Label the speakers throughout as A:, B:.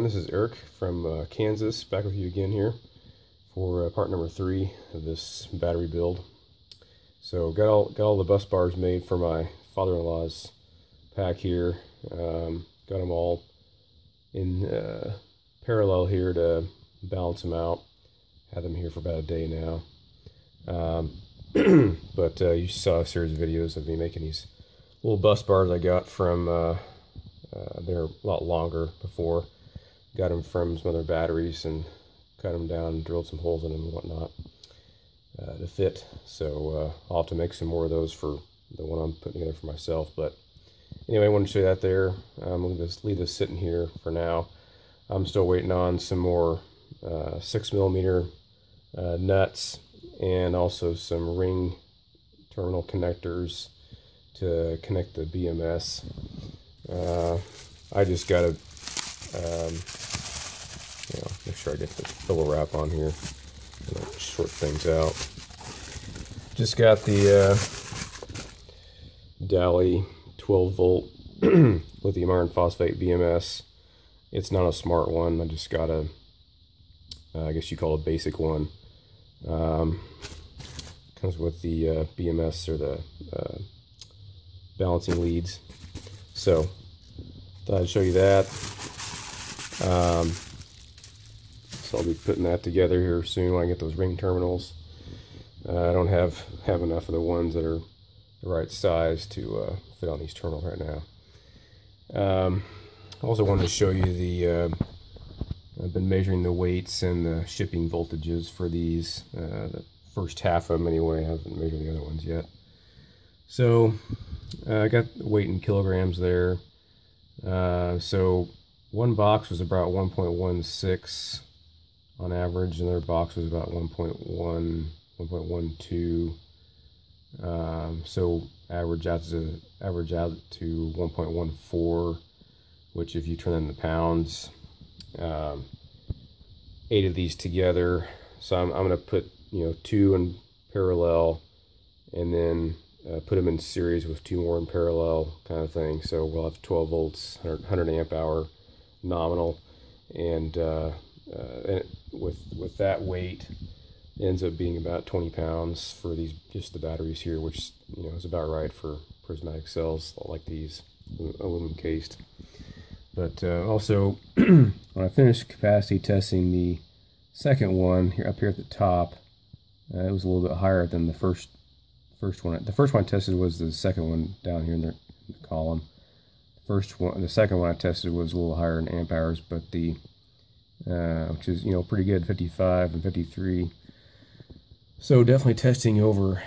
A: everyone, this is Eric from Kansas, back with you again here for part number 3 of this battery build. So got all the bus bars made for my father-in-law's pack here. Got them all in parallel here to balance them out. Had them here for about a day now. But you saw a series of videos of me making these little bus bars I got from they're a lot longer before. Got them from some other batteries and cut them down, drilled some holes in them and whatnot to fit. So I'll have to make some more of those for the one I'm putting together for myself. But anyway, I wanted to show you that there. I'm going to just leave this sitting here for now. I'm still waiting on some more 6mm nuts and also some ring terminal connectors to connect the BMS. I just gotta make sure I get the filler wrap on here. Short things out. Just got the Dali 12-volt lithium iron phosphate BMS. It's not a smart one. I just got a, I guess you call it a basic one. Comes with the BMS or the balancing leads. So I'd show you that. So I'll be putting that together here soon when I get those ring terminals. I don't have enough of the ones that are the right size to fit on these terminals right now. I also wanted to show you the I've been measuring the weights and the shipping voltages for these. The first half of them anyway. I haven't measured the other ones yet. So I got the weight in kilograms there. So one box was about 1.16 on average, and their box was about 1.1, 1.12. So average out to 1.14, which if you turn them into pounds, 8 of these together. So I'm going to put 2 in parallel, and then put them in series with 2 more in parallel, kind of thing. So we'll have 12 volts, 100 amp hour nominal, and with that weight, it ends up being about 20 pounds for these, just the batteries here, which is about right for prismatic cells like these, aluminum cased. But also, when I finished capacity testing the second one here up here at the top, it was a little bit higher than the first one. The first one I tested was the second one down here in the column. The second one I tested was a little higher in amp hours, but the which is pretty good, 55 and 53. So definitely testing over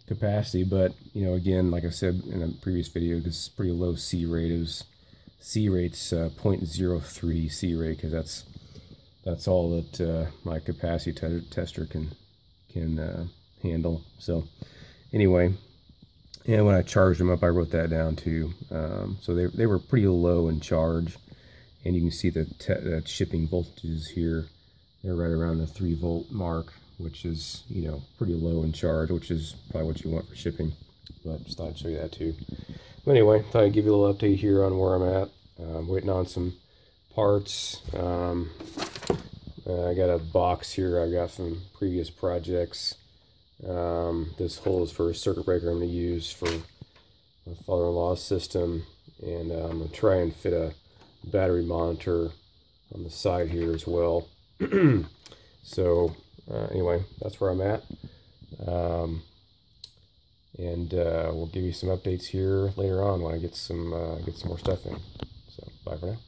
A: capacity, but again, like I said in a previous video, this is pretty low C rate. C rate's 0.03 C rate, because that's all that my capacity tester can handle. So anyway, and when I charged them up, I wrote that down too. So they were pretty low in charge, and you can see the shipping voltages here. They're right around the 3-volt mark, which is pretty low in charge, which is probably what you want for shipping. But just thought I'd show you that too. But anyway, thought I'd give you a little update here on where I'm at. Waiting on some parts. I got a box here I got from previous projects. This hole is for a circuit breaker I'm going to use for my father-in-law's system, and I'm going to try and fit a battery monitor on the side here as well. So anyway, that's where I'm at, and we'll give you some updates here later on when I get some more stuff in. So bye for now.